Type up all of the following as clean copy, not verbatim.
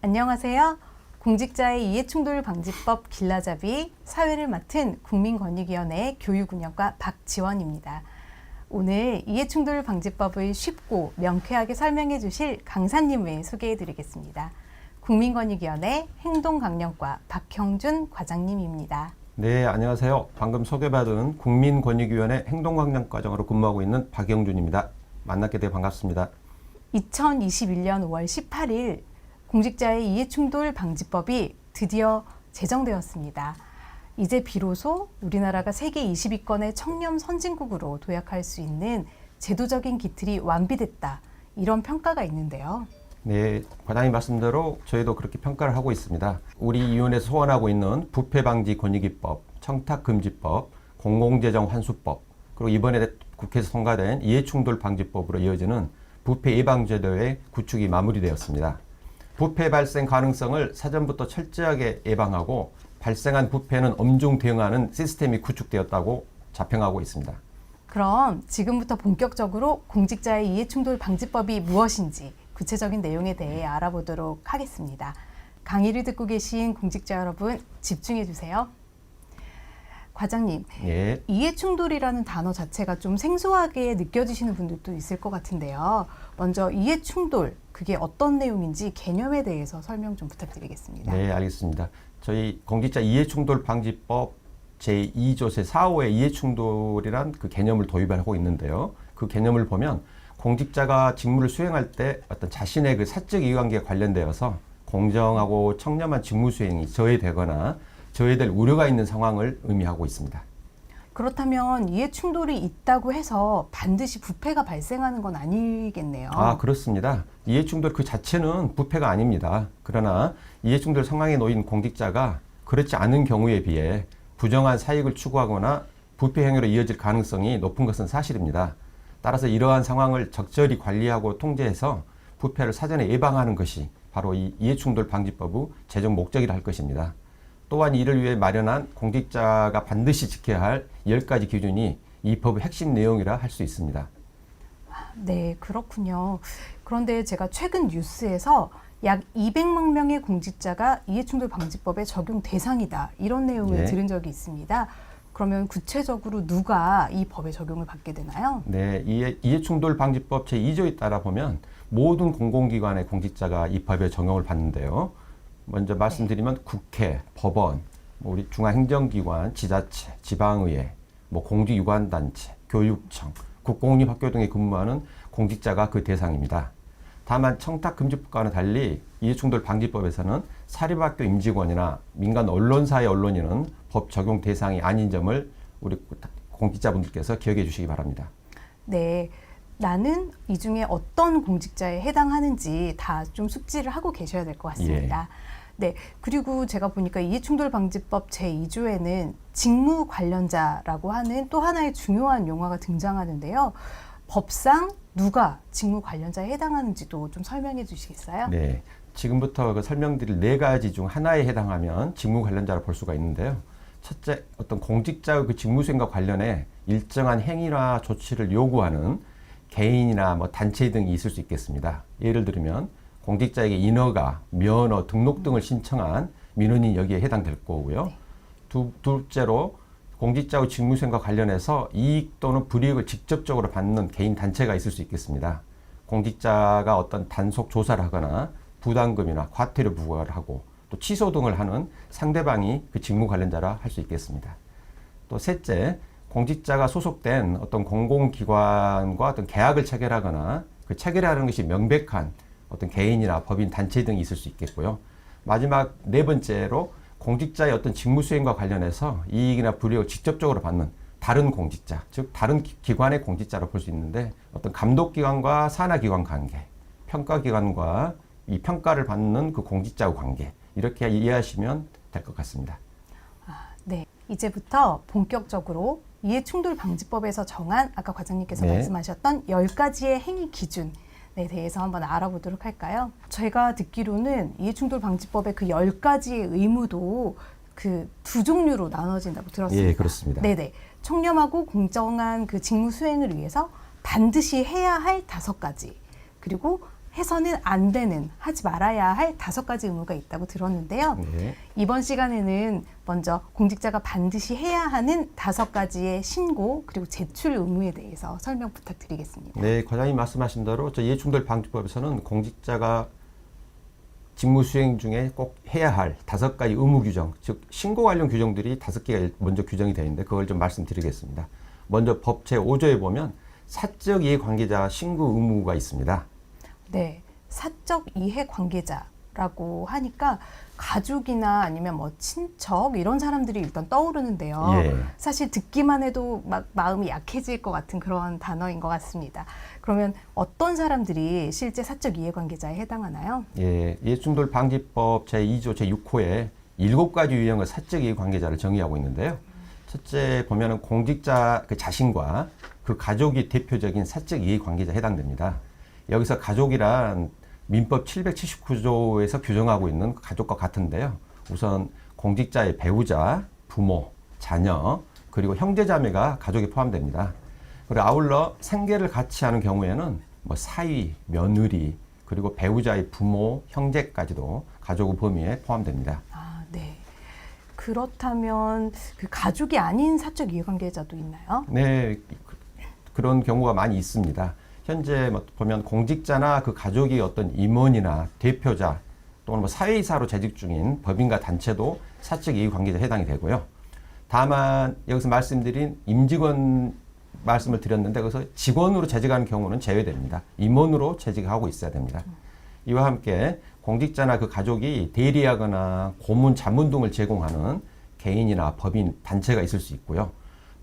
안녕하세요. 공직자의 이해충돌 방지법 길라잡이 사회를 맡은 국민권익위원회 교육운영과 박지원입니다. 오늘 이해충돌 방지법을 쉽고 명쾌하게 설명해 주실 강사님을 소개해 드리겠습니다. 국민권익위원회 행동강령과 박형준 과장님입니다. 네, 안녕하세요. 방금 소개받은 국민권익위원회 행동강령과장으로 근무하고 있는 박영준입니다. 만나게 되어 반갑습니다. 2021년 5월 18일 공직자의 이해충돌 방지법이 드디어 제정되었습니다. 이제 비로소 우리나라가 세계 20위권의 청렴 선진국으로 도약할 수 있는 제도적인 기틀이 완비됐다. 이런 평가가 있는데요. 네, 과장님 말씀대로 저희도 그렇게 평가를 하고 있습니다. 우리 위원회에서 소원하고 있는 부패방지권익위법, 청탁금지법, 공공재정환수법, 그리고 이번에 국회에서 통과된 이해충돌방지법으로 이어지는 부패 예방제도의 구축이 마무리되었습니다. 부패 발생 가능성을 사전부터 철저하게 예방하고 발생한 부패는 엄중 대응하는 시스템이 구축되었다고 자평하고 있습니다. 그럼 지금부터 본격적으로 공직자의 이해충돌 방지법이 무엇인지 구체적인 내용에 대해 알아보도록 하겠습니다. 강의를 듣고 계신 공직자 여러분 집중해 주세요. 과장님, 예. 이해충돌이라는 단어 자체가 좀 생소하게 느껴지시는 분들도 있을 것 같은데요. 먼저 이해충돌, 그게 어떤 내용인지 개념에 대해서 설명 좀 부탁드리겠습니다. 네, 알겠습니다. 저희 공직자 이해충돌 방지법 제2조 제4호의 이해충돌이란 그 개념을 도입하고 있는데요. 그 개념을 보면 공직자가 직무를 수행할 때 어떤 자신의 그 사적 이해관계에 관련되어서 공정하고 청렴한 직무 수행이 저해되거나 저해될 우려가 있는 상황을 의미하고 있습니다. 그렇다면 이해충돌이 있다고 해서 반드시 부패가 발생하는 건 아니겠네요. 그렇습니다. 이해충돌 그 자체는 부패가 아닙니다. 그러나 이해충돌 상황에 놓인 공직자가 그렇지 않은 경우에 비해 부정한 사익을 추구하거나 부패 행위로 이어질 가능성이 높은 것은 사실입니다. 따라서 이러한 상황을 적절히 관리하고 통제해서 부패를 사전에 예방하는 것이 바로 이 이해충돌 방지법의 제정 목적이라 할 것입니다. 또한 이를 위해 마련한 공직자가 반드시 지켜야 할 10가지 기준이 이 법의 핵심 내용이라 할 수 있습니다. 네, 그렇군요. 그런데 제가 최근 뉴스에서 약 200만 명의 공직자가 이해충돌 방지법의 적용 대상이다. 이런 내용을 들은 적이 있습니다. 그러면 구체적으로 누가 이 법의 적용을 받게 되나요? 네, 이해충돌 방지법 제2조에 따라 보면 모든 공공기관의 공직자가 이 법의 적용을 받는데요. 먼저 말씀드리면 국회, 법원, 우리 중앙행정기관, 지자체, 지방의회, 공직유관단체, 교육청, 국공립학교 등에 근무하는 공직자가 그 대상입니다. 다만 청탁금지법과는 달리 이해충돌 방지법에서는 사립학교 임직원이나 민간 언론사의 언론인은 법 적용 대상이 아닌 점을 우리 공직자분들께서 기억해 주시기 바랍니다. 네, 나는 이 중에 어떤 공직자에 해당하는지 다 좀 숙지를 하고 계셔야 될 것 같습니다. 네, 그리고 제가 보니까 이해충돌방지법 제2조에는 직무 관련자라고 하는 또 하나의 중요한 용어가 등장하는데요. 법상 누가 직무 관련자에 해당하는지도 좀 설명해 주시겠어요? 네, 지금부터 설명드릴 4가지 중 하나에 해당하면 직무 관련자로 볼 수가 있는데요. 첫째, 어떤 공직자의 그 직무 수행과 관련해 일정한 행위나 조치를 요구하는 개인이나 단체 등이 있을 수 있겠습니다. 예를 들면 공직자에게 인허가, 면허, 등록 등을 신청한 민원인이 여기에 해당될 거고요. 둘째로 공직자의 직무 수행과 관련해서 이익 또는 불이익을 직접적으로 받는 개인 단체가 있을 수 있겠습니다. 공직자가 어떤 단속 조사를 하거나 부담금이나 과태료 부과를 하고 또 취소 등을 하는 상대방이 그 직무 관련자라 할 수 있겠습니다. 또 셋째, 공직자가 소속된 어떤 공공기관과 어떤 계약을 체결하거나 그 체결하는 것이 명백한 어떤 개인이나 법인 단체 등이 있을 수 있겠고요. 마지막 4번째로 공직자의 어떤 직무 수행과 관련해서 이익이나 불이익을 직접적으로 받는 다른 공직자, 즉 다른 기관의 공직자로 볼 수 있는데 어떤 감독기관과 산하기관 관계, 평가기관과 이 평가를 받는 그 공직자의 관계, 이렇게 이해하시면 될 것 같습니다. 네, 이제부터 본격적으로 이해충돌 방지법에서 정한 아까 과장님께서 말씀하셨던 10가지의 행위 기준에 대해서 한번 알아보도록 할까요? 제가 듣기로는 이해충돌 방지법의 그 10가지의 의무도 그 2종류로 나눠진다고 들었습니다. 예, 그렇습니다. 네네. 청렴하고 공정한 그 직무 수행을 위해서 반드시 해야 할 5가지, 그리고 해서는 안 되는, 하지 말아야 할 5가지 의무가 있다고 들었는데요. 네. 이번 시간에는 먼저 공직자가 반드시 해야 하는 5가지의 신고 그리고 제출 의무에 대해서 설명 부탁드리겠습니다. 네, 과장님 말씀하신 대로 저 이해충돌 방지법에서는 공직자가 직무 수행 중에 꼭 해야 할 5가지 의무 규정, 즉 신고 관련 규정들이 5개가 먼저 규정이 되어 있는데 그걸 좀 말씀드리겠습니다. 먼저 법 제5조에 보면 사적 이해 관계자 신고 의무가 있습니다. 네, 사적 이해 관계자라고 하니까 가족이나 아니면 뭐 친척 이런 사람들이 일단 떠오르는데요. 예. 사실 듣기만 해도 막 마음이 약해질 것 같은 그런 단어인 것 같습니다. 그러면 어떤 사람들이 실제 사적 이해 관계자에 해당하나요? 예, 이해충돌 방지법 제2조 제6호에 7가지 유형의 사적 이해 관계자를 정의하고 있는데요. 첫째 보면은 공직자 그 자신과 그 가족이 대표적인 사적 이해 관계자에 해당됩니다. 여기서 가족이란 민법 779조에서 규정하고 있는 가족과 같은데요. 우선 공직자의 배우자, 부모, 자녀, 그리고 형제자매가 가족에 포함됩니다. 그리고 아울러 생계를 같이 하는 경우에는 뭐 사위, 며느리, 그리고 배우자의 부모, 형제까지도 가족 범위에 포함됩니다. 아, 네. 그렇다면 그 가족이 아닌 사적 이해관계자도 있나요? 네, 그런 경우가 많이 있습니다. 현재 보면 공직자나 그 가족이 어떤 임원이나 대표자 또는 뭐 사회이사로 재직 중인 법인과 단체도 사적 이해관계자에 해당이 되고요. 다만 여기서 말씀드린 임직원 말씀을 드렸는데 그래서 직원으로 재직하는 경우는 제외됩니다. 임원으로 재직하고 있어야 됩니다. 이와 함께 공직자나 그 가족이 대리하거나 고문, 자문 등을 제공하는 개인이나 법인, 단체가 있을 수 있고요.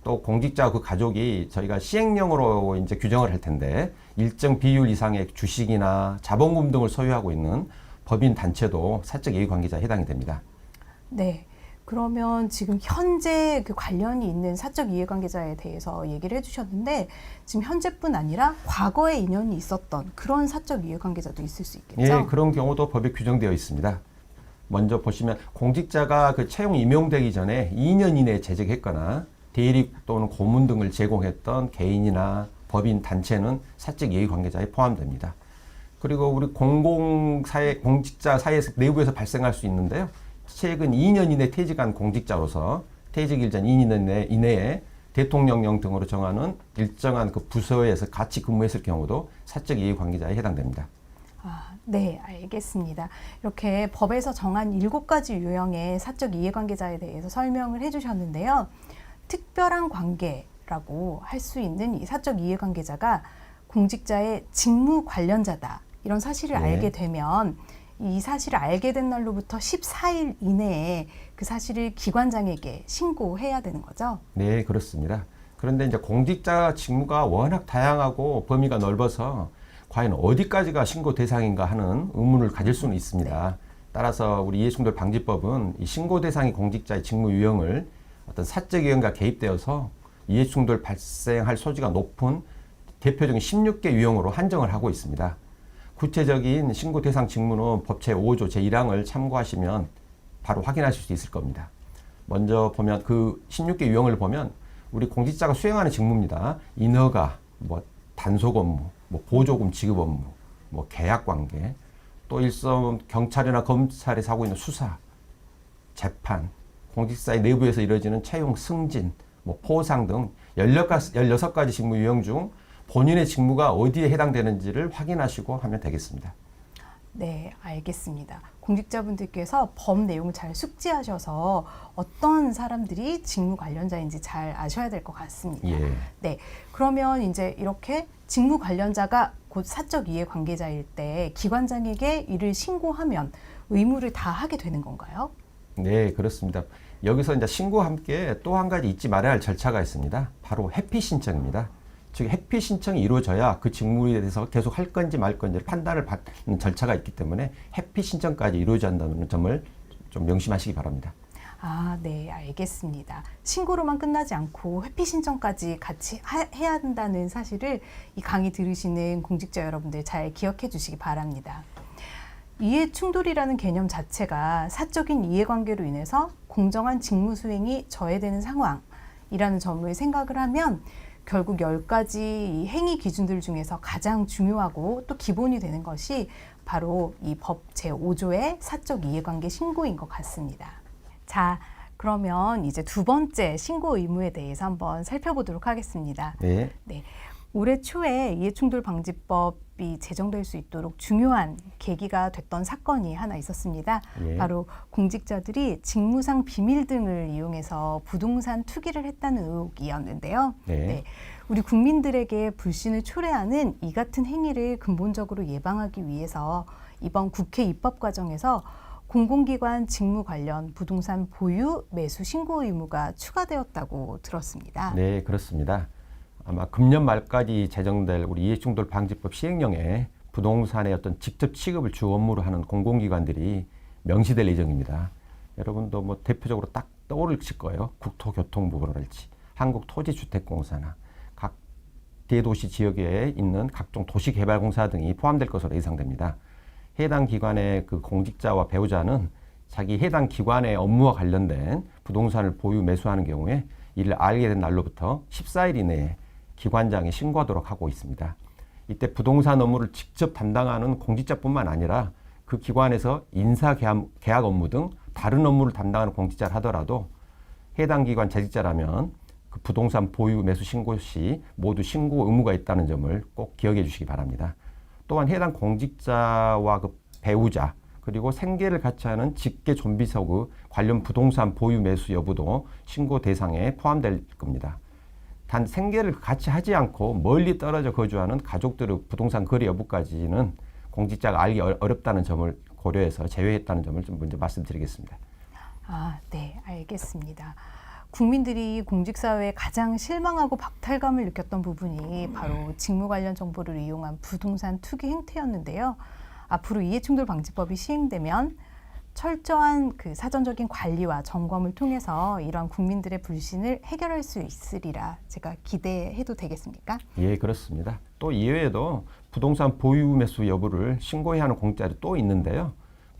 또 공직자 그 가족이 저희가 시행령으로 이제 규정을 할 텐데 일정 비율 이상의 주식이나 자본금 등을 소유하고 있는 법인, 단체도 사적 이해관계자에 해당이 됩니다. 네. 그러면 지금 현재 그 관련이 있는 사적 이해관계자에 대해서 얘기를 해주셨는데 지금 현재뿐 아니라 과거에 인연이 있었던 그런 사적 이해관계자도 있을 수 있겠죠? 예, 그런 경우도 법에 규정되어 있습니다. 먼저 보시면 공직자가 그 채용 임용되기 전에 2년 이내에 재직했거나 대리 또는 고문 등을 제공했던 개인이나 법인, 단체는 사적 이해관계자에 포함됩니다. 그리고 우리 공공사회, 공직자 사회에서 내부에서 발생할 수 있는데요. 최근 2년 이내 퇴직한 공직자로서 퇴직 일전 2년 이내에 대통령령 등으로 정하는 일정한 그 부서에서 같이 근무했을 경우도 사적 이해관계자에 해당됩니다. 아, 네, 알겠습니다. 이렇게 법에서 정한 7가지 유형의 사적 이해관계자에 대해서 설명을 해주셨는데요. 특별한 관계라고 할 수 있는 이 사적 이해관계자가 공직자의 직무 관련자다. 이런 사실을 네. 알게 되면 이 사실을 알게 된 날로부터 14일 이내에 그 사실을 기관장에게 신고해야 되는 거죠? 네, 그렇습니다. 그런데 이제 공직자 직무가 워낙 다양하고 범위가 넓어서 과연 어디까지가 신고 대상인가 하는 의문을 가질 수는 있습니다. 따라서 우리 이해충돌 방지법은 이 신고 대상이 공직자의 직무 유형을 어떤 사적 유형과 개입되어서 이해충돌 발생할 소지가 높은 대표적인 16개 유형으로 한정을 하고 있습니다. 구체적인 신고 대상 직무는 법 제5조 제1항을 참고하시면 바로 확인하실 수 있을 겁니다. 먼저 보면 그 16개 유형을 보면 우리 공직자가 수행하는 직무입니다. 인허가, 뭐 단속 업무, 뭐 보조금 지급 업무, 뭐 계약 관계, 또 일선 경찰이나 검찰에서 하고 있는 수사, 재판, 공직사의 내부에서 이루어지는 채용 승진, 뭐 포상 등 16가지 직무 유형 중 본인의 직무가 어디에 해당되는지를 확인하시고 하면 되겠습니다. 네, 알겠습니다. 공직자분들께서 법 내용을 잘 숙지하셔서 어떤 사람들이 직무 관련자인지 잘 아셔야 될 것 같습니다. 예. 네, 그러면 이제 이렇게 직무 관련자가 곧 사적 이해 관계자일 때 기관장에게 이를 신고하면 의무를 다 하게 되는 건가요? 네, 그렇습니다. 여기서 이제 신고와 함께 또 한 가지 잊지 말아야 할 절차가 있습니다. 바로 회피 신청입니다. 즉 회피 신청이 이루어져야 그 직무에 대해서 계속 할 건지 말 건지 판단을 받는 절차가 있기 때문에 회피 신청까지 이루어져야 한다는 점을 좀 명심하시기 바랍니다. 아, 네, 알겠습니다. 신고로만 끝나지 않고 회피 신청까지 같이 해야 한다는 사실을 이 강의 들으시는 공직자 여러분들 잘 기억해 주시기 바랍니다. 이해 충돌이라는 개념 자체가 사적인 이해관계로 인해서 공정한 직무 수행이 저해되는 상황이라는 점을 생각을 하면 결국 10가지 이 행위 기준들 중에서 가장 중요하고 또 기본이 되는 것이 바로 이 법 제5조의 사적 이해관계 신고인 것 같습니다. 자, 그러면 이제 두 번째 신고 의무에 대해서 한번 살펴보도록 하겠습니다. 네. 네. 올해 초에 이해충돌방지법이 제정될 수 있도록 중요한 계기가 됐던 사건이 하나 있었습니다. 예. 바로 공직자들이 직무상 비밀 등을 이용해서 부동산 투기를 했다는 의혹이었는데요. 네. 우리 국민들에게 불신을 초래하는 이 같은 행위를 근본적으로 예방하기 위해서 이번 국회 입법 과정에서 공공기관 직무 관련 부동산 보유, 매수 신고 의무가 추가되었다고 들었습니다. 네, 그렇습니다. 아마 금년 말까지 제정될 우리 이해충돌방지법 시행령에 부동산의 어떤 직접 취급을 주 업무로 하는 공공기관들이 명시될 예정입니다. 여러분도 뭐 대표적으로 딱 떠오르실 거예요. 국토교통부랄지, 한국토지주택공사나 각 대도시 지역에 있는 각종 도시개발공사 등이 포함될 것으로 예상됩니다. 해당 기관의 그 공직자와 배우자는 자기 해당 기관의 업무와 관련된 부동산을 보유 매수하는 경우에 이를 알게 된 날로부터 14일 이내에 기관장에 신고하도록 하고 있습니다. 이때 부동산 업무를 직접 담당하는 공직자뿐만 아니라 그 기관에서 인사 계약 업무 등 다른 업무를 담당하는 공직자를 하더라도 해당 기관 재직자라면 그 부동산 보유 매수 신고 시 모두 신고 의무가 있다는 점을 꼭 기억해 주시기 바랍니다. 또한 해당 공직자와 그 배우자 그리고 생계를 같이 하는 직계 존비속의 관련 부동산 보유 매수 여부도 신고 대상에 포함될 겁니다. 단 생계를 같이 하지 않고 멀리 떨어져 거주하는 가족들의 부동산 거래 여부까지는 공직자가 알기 어렵다는 점을 고려해서 제외했다는 점을 좀 먼저 말씀드리겠습니다. 네, 알겠습니다. 국민들이 공직사회에 가장 실망하고 박탈감을 느꼈던 부분이 바로 직무 관련 정보를 이용한 부동산 투기 행태였는데요. 앞으로 이해충돌방지법이 시행되면 철저한 그 사전적인 관리와 점검을 통해서 이러한 국민들의 불신을 해결할 수 있으리라 제가 기대해도 되겠습니까? 예, 그렇습니다. 또 이외에도 부동산 보유 매수 여부를 신고해야 하는 공직자들이 또 있는데요.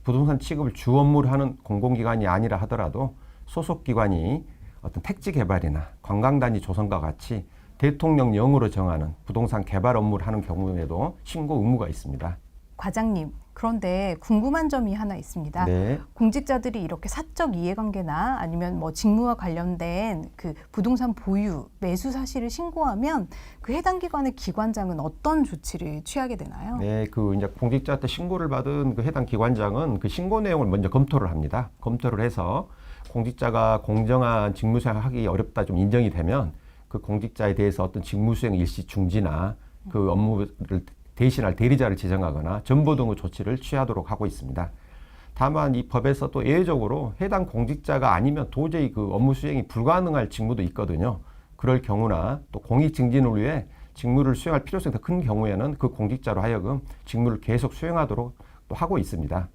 부동산 취급을 주 업무로 하는 공공기관이 아니라 하더라도 소속기관이 어떤 택지 개발이나 관광단지 조성과 같이 대통령령으로 정하는 부동산 개발 업무를 하는 경우에도 신고 의무가 있습니다. 과장님, 그런데 궁금한 점이 하나 있습니다. 네. 공직자들이 이렇게 사적 이해관계나 아니면 뭐 직무와 관련된 그 부동산 보유, 매수 사실을 신고하면 그 해당 기관의 기관장은 어떤 조치를 취하게 되나요? 네, 그 이제 공직자한테 신고를 받은 그 해당 기관장은 그 신고 내용을 먼저 검토를 합니다. 검토를 해서 공직자가 공정한 직무 수행하기 어렵다 좀 인정이 되면 그 공직자에 대해서 어떤 직무 수행 일시 중지나 그 업무를 대신할 대리자를 지정하거나 전보 등의 조치를 취하도록 하고 있습니다. 다만 이 법에서 또 예외적으로 해당 공직자가 아니면 도저히 그 업무 수행이 불가능할 직무도 있거든요. 그럴 경우나 또 공익 증진을 위해 직무를 수행할 필요성이 더 큰 경우에는 그 공직자로 하여금 직무를 계속 수행하도록 또 하고 있습니다.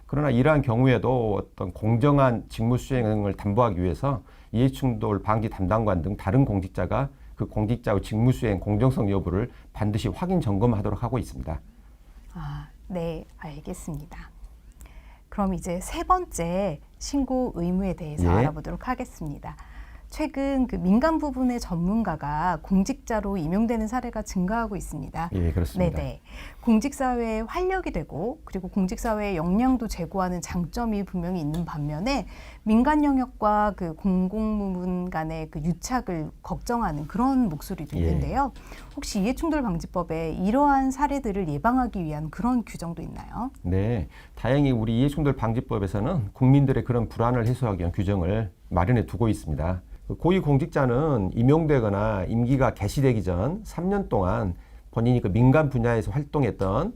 그러나 이러한 경우에도 어떤 공정한 직무 수행을 담보하기 위해서 이해충돌 방지 담당관 등 다른 공직자가 그 공직자의 직무 수행 공정성 여부를 반드시 확인 점검하도록 하고 있습니다. 네, 알겠습니다. 그럼 이제 세 번째 신고 의무에 대해서 알아보도록 하겠습니다. 최근 그 민간 부분의 전문가가 공직자로 임용되는 사례가 증가하고 있습니다. 예, 그렇습니다. 네네. 공직사회에 활력이 되고 그리고 공직사회의 역량도 제고하는 장점이 분명히 있는 반면에 민간 영역과 그 공공부문 간의 그 유착을 걱정하는 그런 목소리도 있는데요. 혹시 이해충돌방지법에 이러한 사례들을 예방하기 위한 그런 규정도 있나요? 네, 다행히 우리 이해충돌방지법에서는 국민들의 그런 불안을 해소하기 위한 규정을 마련해 두고 있습니다. 고위공직자는 임용되거나 임기가 개시되기 전 3년 동안 본인이 그 민간 분야에서 활동했던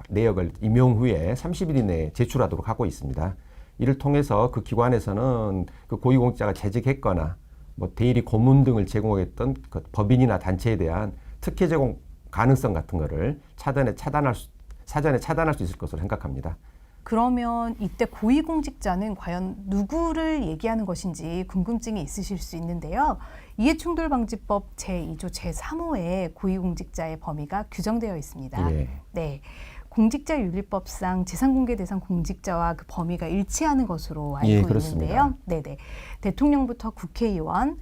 내역을 임용 후에 30일 이내에 제출하도록 하고 있습니다. 이를 통해서 그 기관에서는 그 고위공직자가 재직했거나 뭐 대리 고문 등을 제공했던 그 법인이나 단체에 대한 특혜 제공 가능성 같은 거를 사전에 차단할 수 있을 것으로 생각합니다. 그러면 이때 고위공직자는 과연 누구를 얘기하는 것인지 궁금증이 있으실 수 있는데요. 이해충돌방지법 제2조 제3호에 고위공직자의 범위가 규정되어 있습니다. 네, 공직자윤리법상 재산공개 대상 공직자와 그 범위가 일치하는 것으로 알고 있는데요. 네네. 대통령부터 국회의원,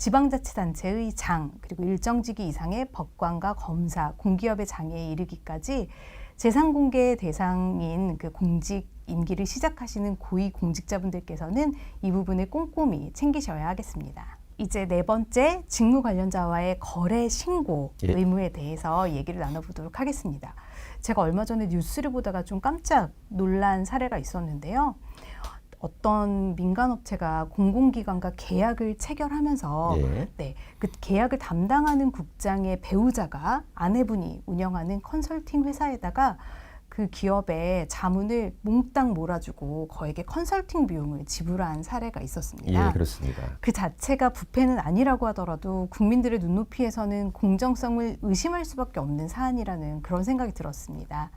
지방자치단체의 장, 그리고 일정직위 이상의 법관과 검사, 공기업의 장에 이르기까지 재산공개 대상인 그 공직 임기를 시작하시는 고위 공직자분들께서는 이 부분을 꼼꼼히 챙기셔야 하겠습니다. 이제 네 번째, 직무 관련자와의 거래 신고 예. 의무에 대해서 얘기를 나눠보도록 하겠습니다. 제가 얼마 전에 뉴스를 보다가 좀 깜짝 놀란 사례가 있었는데요. 어떤 민간업체가 공공기관과 계약을 체결하면서 예. 그 계약을 담당하는 국장의 배우자가 아내분이 운영하는 컨설팅 회사에다가 그 기업의 자문을 몽땅 몰아주고 거액의 컨설팅 비용을 지불한 사례가 있었습니다. 예, 그렇습니다. 그 자체가 부패는 아니라고 하더라도 국민들의 눈높이에서는 공정성을 의심할 수밖에 없는 사안이라는 그런 생각이 들었습니다.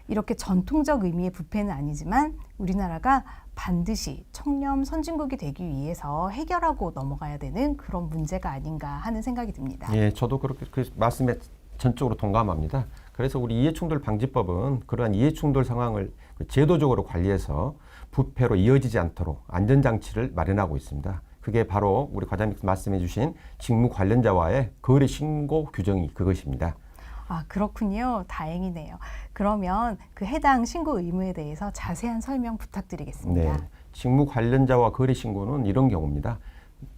이렇게 전통적 의미의 부패는 아니지만 우리나라가 반드시 청렴 선진국이 되기 위해서 해결하고 넘어가야 되는 그런 문제가 아닌가 하는 생각이 듭니다. 예, 저도 그렇게 그 말씀에 전적으로 동감합니다. 그래서 우리 이해충돌방지법은 그러한 이해충돌 상황을 제도적으로 관리해서 부패로 이어지지 않도록 안전장치를 마련하고 있습니다. 그게 바로 우리 과장님께서 말씀해 주신 직무 관련자와의 거래 신고 규정이 그것입니다. 아, 그렇군요. 다행이네요. 그러면 그 해당 신고 의무에 대해서 자세한 설명 부탁드리겠습니다. 네, 직무 관련자와 거래 신고는 이런 경우입니다.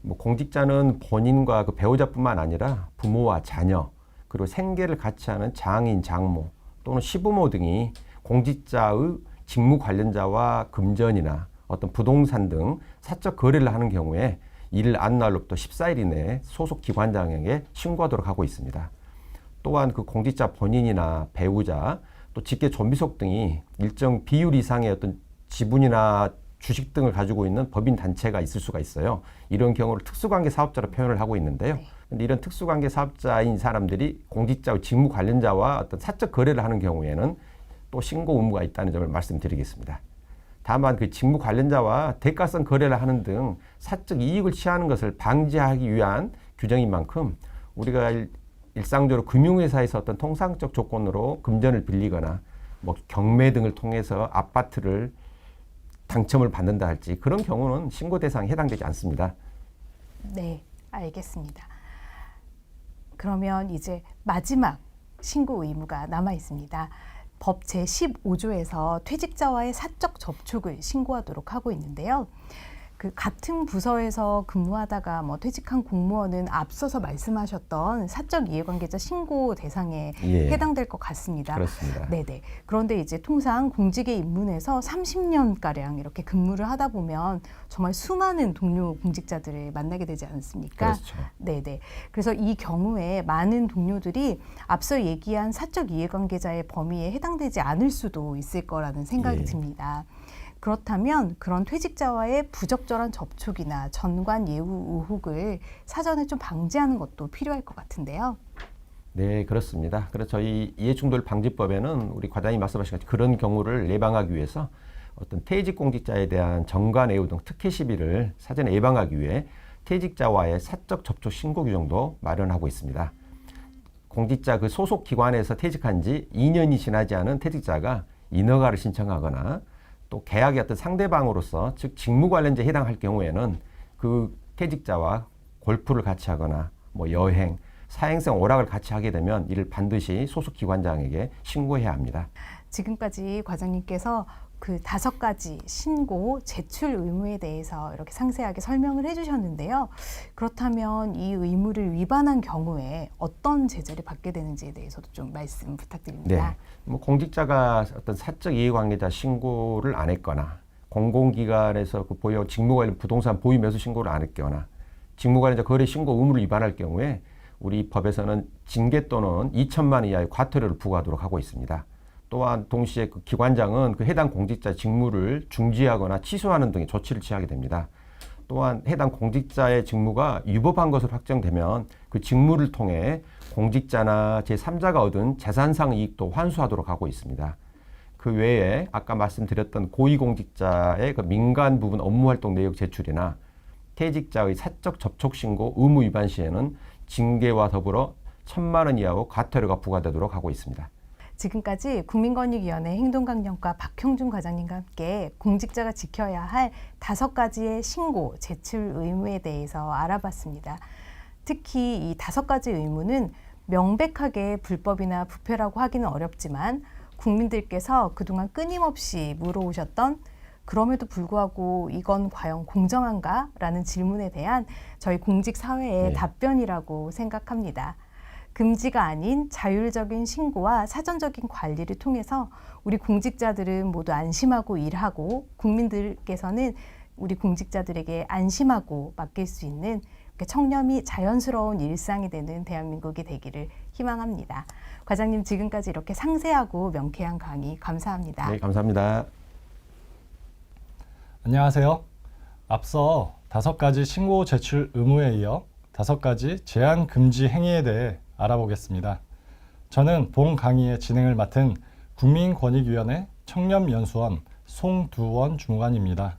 뭐 공직자는 본인과 그 배우자뿐만 아니라 부모와 자녀, 그리고 생계를 같이 하는 장인, 장모 또는 시부모 등이 공직자의 직무 관련자와 금전이나 어떤 부동산 등 사적 거래를 하는 경우에 이를 안 날로부터 14일 이내에 소속 기관장에게 신고하도록 하고 있습니다. 또한 그 공직자 본인이나 배우자 또 직계 존비속 등이 일정 비율 이상의 어떤 지분이나 주식 등을 가지고 있는 법인 단체가 있을 수가 있어요. 이런 경우를 특수관계 사업자로 표현을 하고 있는데요. 근데 이런 특수관계 사업자인 사람들이 공직자와 직무 관련자와 어떤 사적 거래를 하는 경우에는 또 신고 의무가 있다는 점을 말씀드리겠습니다. 다만 그 직무 관련자와 대가성 거래를 하는 등 사적 이익을 취하는 것을 방지하기 위한 규정인 만큼 우리가 일상적으로 금융회사에서 어떤 통상적 조건으로 금전을 빌리거나 뭐 경매 등을 통해서 아파트를 당첨을 받는다 할지 그런 경우는 신고 대상에 해당되지 않습니다. 네, 알겠습니다. 그러면 이제 마지막 신고 의무가 남아 있습니다. 법 제15조에서 퇴직자와의 사적 접촉을 신고하도록 하고 있는데요. 그 같은 부서에서 근무하다가 뭐 퇴직한 공무원은 앞서서 말씀하셨던 사적 이해관계자 신고 대상에 예. 해당될 것 같습니다. 그렇습니다. 네네. 그런데 이제 통상 공직에 입문해서 30년가량 이렇게 근무를 하다 보면 정말 수많은 동료 공직자들을 만나게 되지 않습니까? 그렇죠. 네네. 그래서 이 경우에 많은 동료들이 앞서 얘기한 사적 이해관계자의 범위에 해당되지 않을 수도 있을 거라는 생각이 예. 듭니다. 그렇다면 그런 퇴직자와의 부적절한 접촉이나 전관 예우 의혹을 사전에 좀 방지하는 것도 필요할 것 같은데요. 네, 그렇습니다. 그래서 저희 이해충돌방지법에는 우리 과장님 말씀하신 같이 그런 경우를 예방하기 위해서 어떤 퇴직 공직자에 대한 정관 예우 등 특혜 시비를 사전에 예방하기 위해 퇴직자와의 사적 접촉 신고 규정도 마련하고 있습니다. 공직자 그 소속 기관에서 퇴직한 지 2년이 지나지 않은 퇴직자가 인허가를 신청하거나 또 계약의 어떤 상대방으로서 즉 직무 관련자에 해당할 경우에는 그 퇴직자와 골프를 같이 하거나 뭐 여행, 사행성 오락을 같이 하게 되면 이를 반드시 소속 기관장에게 신고해야 합니다. 지금까지 과장님께서 그 5가지 신고, 제출 의무에 대해서 이렇게 상세하게 설명을 해주셨는데요. 그렇다면 이 의무를 위반한 경우에 어떤 제재를 받게 되는지에 대해서도 좀 말씀 부탁드립니다. 네, 뭐 공직자가 어떤 사적 이해관계자 신고를 안 했거나 공공기관에서 그 보유 직무 관련 부동산 보유 매수 신고를 안 했거나 직무 관련자 거래 신고 의무를 위반할 경우에 우리 법에서는 징계 또는 2천만 원 이하의 과태료를 부과하도록 하고 있습니다. 또한 동시에 그 기관장은 그 해당 공직자 직무를 중지하거나 취소하는 등의 조치를 취하게 됩니다. 또한 해당 공직자의 직무가 위법한 것으로 확정되면 그 직무를 통해 공직자나 제3자가 얻은 재산상 이익도 환수하도록 하고 있습니다. 그 외에 아까 말씀드렸던 고위공직자의 그 민간 부분 업무활동 내역 제출이나 퇴직자의 사적 접촉 신고 의무 위반 시에는 징계와 더불어 1,000만 원 이하의 과태료가 부과되도록 하고 있습니다. 지금까지 국민권익위원회 행동강령과 박형준 과장님과 함께 공직자가 지켜야 할 5가지의 신고, 제출 의무에 대해서 알아봤습니다. 특히 이 5가지 의무는 명백하게 불법이나 부패라고 하기는 어렵지만 국민들께서 그동안 끊임없이 물어오셨던 그럼에도 불구하고 이건 과연 공정한가? 라는 질문에 대한 저희 공직사회의 네. 답변이라고 생각합니다. 금지가 아닌 자율적인 신고와 사전적인 관리를 통해서 우리 공직자들은 모두 안심하고 일하고 국민들께서는 우리 공직자들에게 안심하고 맡길 수 있는 청렴이 자연스러운 일상이 되는 대한민국이 되기를 희망합니다. 과장님, 지금까지 이렇게 상세하고 명쾌한 강의 감사합니다. 네, 감사합니다. 안녕하세요. 앞서 5가지 신고 제출 의무에 이어 5가지 제한 금지 행위에 대해 알아보겠습니다. 저는 본 강의의 진행을 맡은 국민권익위원회 청렴연수원 송두원 주무관입니다.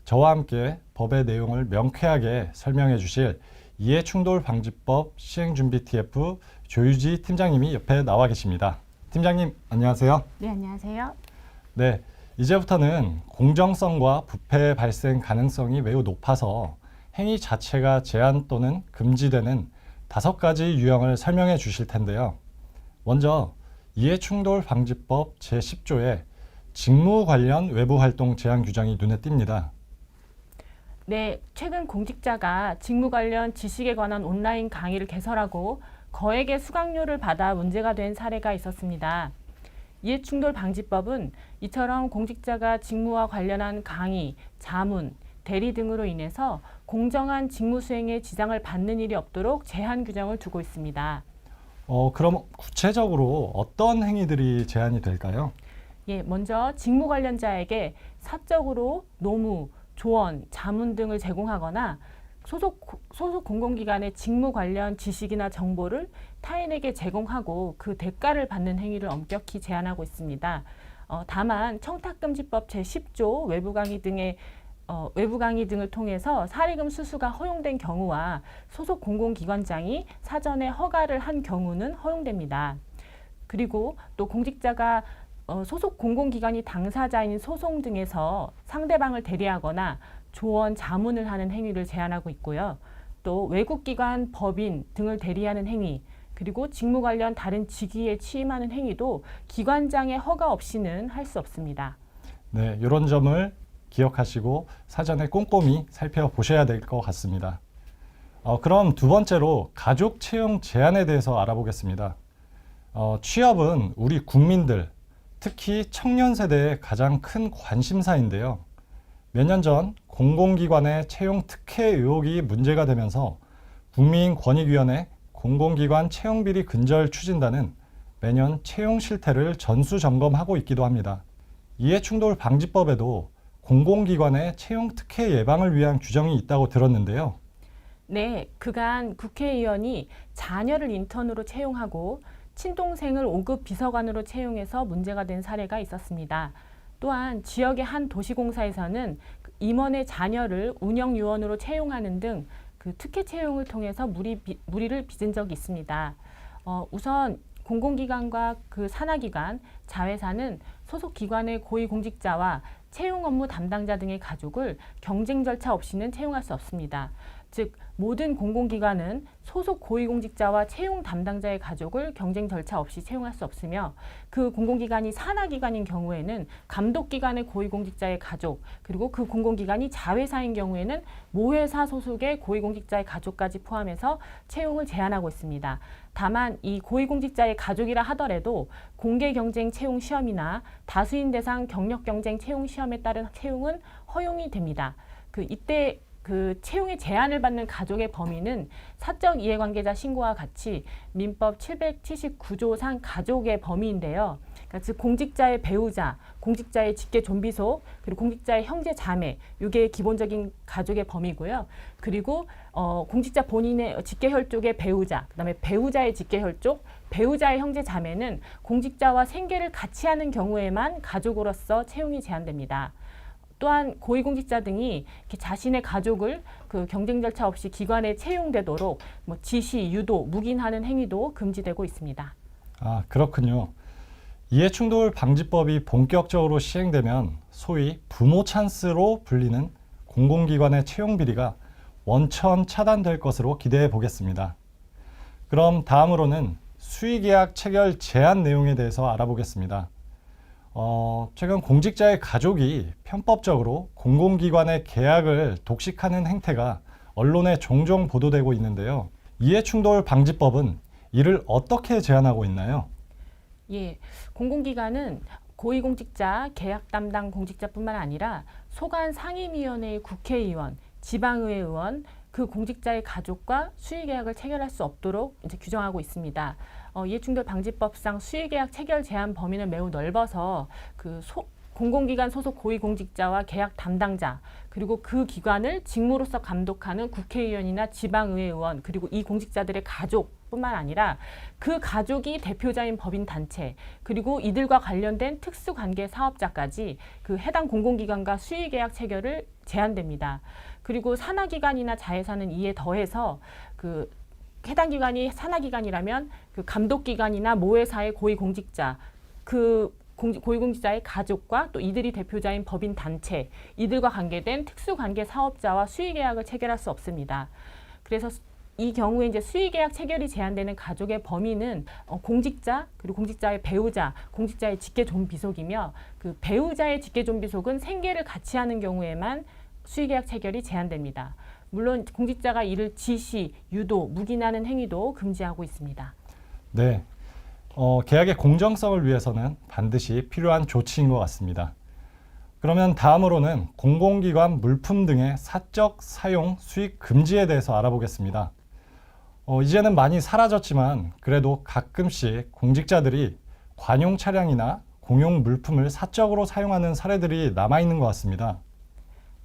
저와 함께 법의 내용을 명쾌하게 설명해 주실 이해충돌방지법 시행준비 TF 조유지 팀장님이 옆에 나와 계십니다. 팀장님, 안녕하세요. 네, 안녕하세요. 네, 이제부터는 공정성과 부패 발생 가능성이 매우 높아서 행위 자체가 제한 또는 금지되는 5가지 유형을 설명해 주실 텐데요. 먼저 이해충돌방지법 제10조에 직무 관련 외부 활동 제한 규정이 눈에 띕니다. 네, 최근 공직자가 직무 관련 지식에 관한 온라인 강의를 개설하고 거액의 수강료를 받아 문제가 된 사례가 있었습니다. 이해충돌방지법은 이처럼 공직자가 직무와 관련한 강의, 자문, 대리 등으로 인해서 공정한 직무 수행에 지장을 받는 일이 없도록 제한 규정을 두고 있습니다. 그럼 구체적으로 어떤 행위들이 제한이 될까요? 예, 먼저 직무 관련자에게 사적으로 노무, 조언, 자문 등을 제공하거나 소속 공공기관의 직무 관련 지식이나 정보를 타인에게 제공하고 그 대가를 받는 행위를 엄격히 제한하고 있습니다. 다만 청탁금지법 제10조 외부 강의 등을 통해서 사리금 수수가 허용된 경우와 소속 공공기관장이 사전에 허가를 한 경우는 허용됩니다. 그리고 또 공직자가 소속 공공기관이 당사자인 소송 등에서 상대방을 대리하거나 조언, 자문을 하는 행위를 제한하고 있고요. 또 외국기관, 법인 등을 대리하는 행위, 그리고 직무 관련 다른 직위에 취임하는 행위도 기관장의 허가 없이는 할 수 없습니다. 네, 이런 점을 기억하시고 사전에 꼼꼼히 살펴보셔야 될 것 같습니다. 그럼 두 번째로 가족 채용 제한에 대해서 알아보겠습니다. 취업은 우리 국민들, 특히 청년 세대의 가장 큰 관심사인데요. 몇 년 전 공공기관의 채용 특혜 의혹이 문제가 되면서 국민권익위원회 공공기관 채용비리 근절 추진단은 매년 채용 실태를 전수 점검하고 있기도 합니다. 이해충돌방지법에도 공공기관의 채용 특혜 예방을 위한 규정이 있다고 들었는데요. 네, 그간 국회의원이 자녀를 인턴으로 채용하고 친동생을 5급 비서관으로 채용해서 문제가 된 사례가 있었습니다. 또한 지역의 한 도시공사에서는 임원의 자녀를 운영요원으로 채용하는 등 그 특혜 채용을 통해서 무리를 빚은 적이 있습니다. 우선 공공기관과 그 산하기관, 자회사는 소속 기관의 고위공직자와 채용 업무 담당자 등의 가족을 경쟁 절차 없이는 채용할 수 없습니다. 즉 모든 공공기관은 소속 고위공직자와 채용 담당자의 가족을 경쟁 절차 없이 채용할 수 없으며 그 공공기관이 산하기관인 경우에는 감독기관의 고위공직자의 가족 그리고 그 공공기관이 자회사인 경우에는 모회사 소속의 고위공직자의 가족까지 포함해서 채용을 제한하고 있습니다. 다만 이 고위공직자의 가족이라 하더라도 공개경쟁 채용 시험이나 다수인 대상 경력경쟁 채용 시험에 따른 채용은 허용이 됩니다. 이때 그 채용의 제한을 받는 가족의 범위는 사적 이해관계자 신고와 같이 민법 779조상 가족의 범위인데요. 그러니까 즉 공직자의 배우자, 공직자의 직계 존비속, 그리고 공직자의 형제 자매, 이게 기본적인 가족의 범위고요. 그리고 공직자 본인의 직계 혈족의 배우자, 그다음에 배우자의 직계 혈족, 배우자의 형제 자매는 공직자와 생계를 같이 하는 경우에만 가족으로서 채용이 제한됩니다. 또한 고위공직자 등이 이렇게 자신의 가족을 그 경쟁 절차 없이 기관에 채용되도록 지시, 유도, 묵인하는 행위도 금지되고 있습니다. 그렇군요. 이해충돌 방지법이 본격적으로 시행되면 소위 부모 찬스로 불리는 공공기관의 채용 비리가 원천 차단될 것으로 기대해 보겠습니다. 그럼 다음으로는 수의계약 체결 제한 내용에 대해서 알아보겠습니다. 최근 공직자의 가족이 편법적으로 공공기관의 계약을 독식하는 행태가 언론에 종종 보도되고 있는데요. 이해충돌 방지법은 이를 어떻게 제한하고 있나요? 예, 공공기관은 고위공직자, 계약 담당 공직자뿐만 아니라 소관 상임위원회의 국회의원, 지방의회 의원, 그 공직자의 가족과 수의계약을 체결할 수 없도록 이제 규정하고 있습니다. 이해충돌 방지법상 수의계약 체결 제한 범위는 매우 넓어서 공공기관 소속 고위공직자와 계약 담당자, 그리고 그 기관을 직무로서 감독하는 국회의원이나 지방의회 의원, 그리고 이 공직자들의 가족뿐만 아니라 그 가족이 대표자인 법인 단체, 그리고 이들과 관련된 특수관계 사업자까지 그 해당 공공기관과 수의계약 체결을 제한됩니다. 그리고 산하기관이나 자회사는 이에 더해서 그 해당 기관이 산하기관이라면 그 감독기관이나 모회사의 고위공직자, 고위공직자의 가족과 또 이들이 대표자인 법인 단체, 이들과 관계된 특수관계 사업자와 수의계약을 체결할 수 없습니다. 그래서 이 경우에 이제 수의계약 체결이 제한되는 가족의 범위는 공직자, 그리고 공직자의 배우자, 공직자의 직계존비속이며 그 배우자의 직계존비속은 생계를 같이 하는 경우에만 수의계약 체결이 제한됩니다. 물론 공직자가 이를 지시, 유도, 묵인하는 행위도 금지하고 있습니다. 네, 계약의 공정성을 위해서는 반드시 필요한 조치인 것 같습니다. 그러면 다음으로는 공공기관 물품 등의 사적 사용 수익 금지에 대해서 알아보겠습니다. 이제는 많이 사라졌지만 그래도 가끔씩 공직자들이 관용 차량이나 공용 물품을 사적으로 사용하는 사례들이 남아있는 것 같습니다.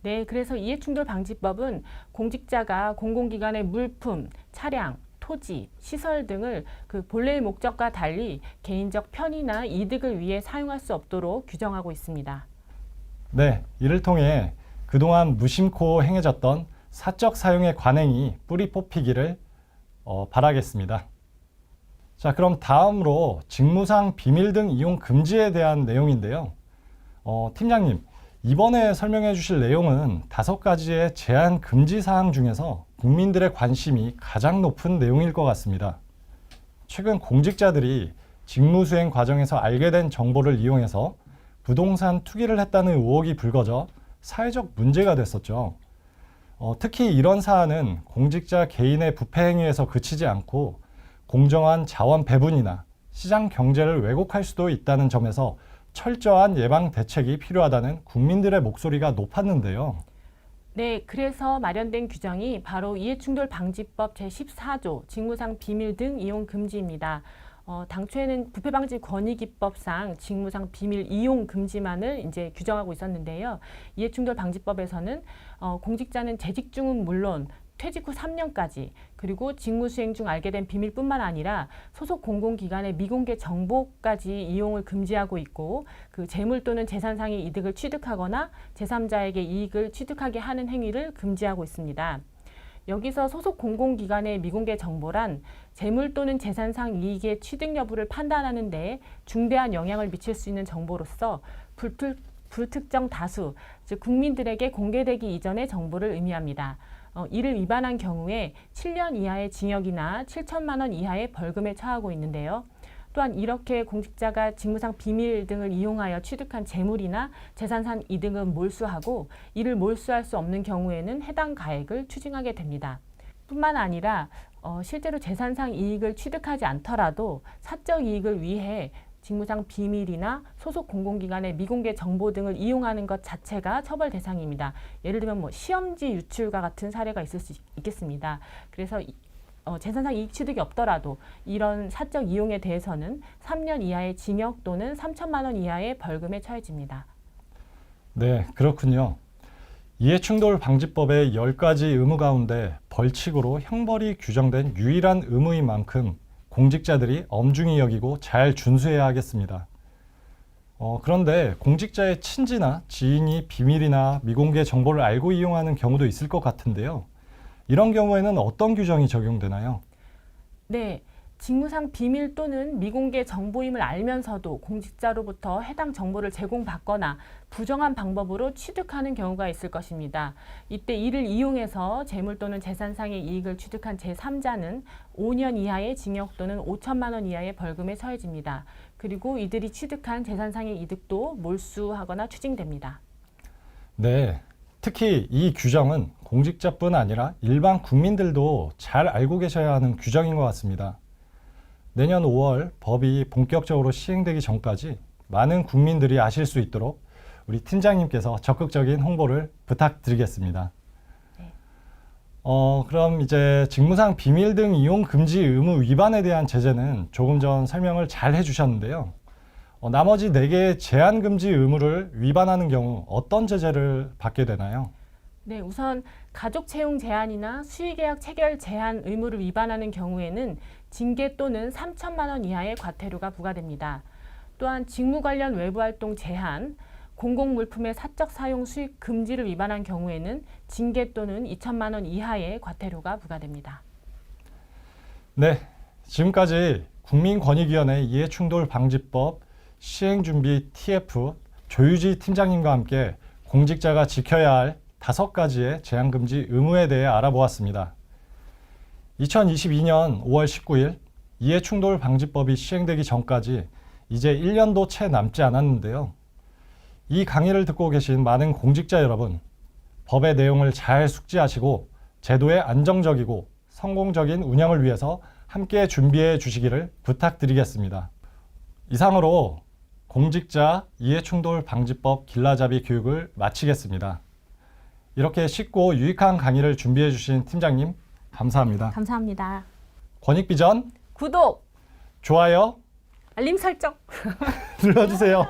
네, 그래서 이해충돌 방지법은 공직자가 공공기관의 물품, 차량, 토지, 시설 등을 그 본래의 목적과 달리 개인적 편의나 이득을 위해 사용할 수 없도록 규정하고 있습니다. 네, 이를 통해 그동안 무심코 행해졌던 사적 사용의 관행이 뿌리 뽑히기를 바라겠습니다. 자, 그럼 다음으로 직무상 비밀 등 이용 금지에 대한 내용인데요. 팀장님, 이번에 설명해 주실 내용은 5가지의 제한 금지 사항 중에서 국민들의 관심이 가장 높은 내용일 것 같습니다. 최근 공직자들이 직무수행 과정에서 알게 된 정보를 이용해서 부동산 투기를 했다는 의혹이 불거져 사회적 문제가 됐었죠. 특히 이런 사안은 공직자 개인의 부패 행위에서 그치지 않고 공정한 자원 배분이나 시장 경제를 왜곡할 수도 있다는 점에서 철저한 예방 대책이 필요하다는 국민들의 목소리가 높았는데요. 네, 그래서 마련된 규정이 바로 이해충돌 방지법 제14조 직무상 비밀 등 이용 금지입니다. 당초에는 부패방지권익위법상 직무상 비밀 이용 금지만을 이제 규정하고 있었는데요. 이해충돌 방지법에서는 공직자는 재직 중은 물론 퇴직 후 3년까지, 그리고 직무 수행 중 알게 된 비밀뿐만 아니라 소속 공공기관의 미공개 정보까지 이용을 금지하고 있고, 그 재물 또는 재산상의 이득을 취득하거나 제3자에게 이익을 취득하게 하는 행위를 금지하고 있습니다. 여기서 소속 공공기관의 미공개 정보란 재물 또는 재산상 이익의 취득 여부를 판단하는 데 중대한 영향을 미칠 수 있는 정보로서 불특정 다수, 즉 국민들에게 공개되기 이전의 정보를 의미합니다. 이를 위반한 경우에 7년 이하의 징역이나 7천만 원 이하의 벌금에 처하고 있는데요. 또한 이렇게 공직자가 직무상 비밀 등을 이용하여 취득한 재물이나 재산상 이득은 몰수하고 이를 몰수할 수 없는 경우에는 해당 가액을 추징하게 됩니다. 뿐만 아니라 실제로 재산상 이익을 취득하지 않더라도 사적 이익을 위해 직무상 비밀이나 소속 공공기관의 미공개 정보 등을 이용하는 것 자체가 처벌 대상입니다. 예를 들면 시험지 유출과 같은 사례가 있을 수 있겠습니다. 그래서 재산상 이익 취득이 없더라도 이런 사적 이용에 대해서는 3년 이하의 징역 또는 3천만 원 이하의 벌금에 처해집니다. 네, 그렇군요. 이해충돌 방지법의 10가지 의무 가운데 벌칙으로 형벌이 규정된 유일한 의무인 만큼 공직자들이 엄중히 여기고 잘 준수해야 하겠습니다. 그런데 공직자의 친지나 지인이 비밀이나 미공개 정보를 알고 이용하는 경우도 있을 것 같은데요. 이런 경우에는 어떤 규정이 적용되나요? 네, 직무상 비밀 또는 미공개 정보임을 알면서도 공직자로부터 해당 정보를 제공받거나 부정한 방법으로 취득하는 경우가 있을 것입니다. 이때 이를 이용해서 재물 또는 재산상의 이익을 취득한 제3자는 5년 이하의 징역 또는 5천만 원 이하의 벌금에 처해집니다. 그리고 이들이 취득한 재산상의 이득도 몰수하거나 추징됩니다. 네, 특히 이 규정은 공직자뿐 아니라 일반 국민들도 잘 알고 계셔야 하는 규정인 것 같습니다. 내년 5월 법이 본격적으로 시행되기 전까지 많은 국민들이 아실 수 있도록 우리 팀장님께서 적극적인 홍보를 부탁드리겠습니다. 네. 그럼 이제 직무상 비밀 등 이용 금지 의무 위반에 대한 제재는 조금 전 설명을 잘 해주셨는데요. 나머지 4개의 제한 금지 의무를 위반하는 경우 어떤 제재를 받게 되나요? 네, 우선 가족 채용 제한이나 수의계약 체결 제한 의무를 위반하는 경우에는 징계 또는 3천만 원 이하의 과태료가 부과됩니다. 또한 직무 관련 외부활동 제한, 공공물품의 사적 사용 수익 금지를 위반한 경우에는 징계 또는 2천만 원 이하의 과태료가 부과됩니다. 네, 지금까지 국민권익위원회 이해충돌방지법 시행준비 TF 조유지 팀장님과 함께 공직자가 지켜야 할 5가지의 제한금지 의무에 대해 알아보았습니다. 2022년 5월 19일 이해충돌방지법이 시행되기 전까지 이제 1년도 채 남지 않았는데요. 이 강의를 듣고 계신 많은 공직자 여러분, 법의 내용을 잘 숙지하시고 제도의 안정적이고 성공적인 운영을 위해서 함께 준비해 주시기를 부탁드리겠습니다. 이상으로 공직자 이해충돌방지법 길라잡이 교육을 마치겠습니다. 이렇게 쉽고 유익한 강의를 준비해 주신 팀장님 감사합니다. 감사합니다. 권익비전 구독, 좋아요 알림 설정. 눌러주세요.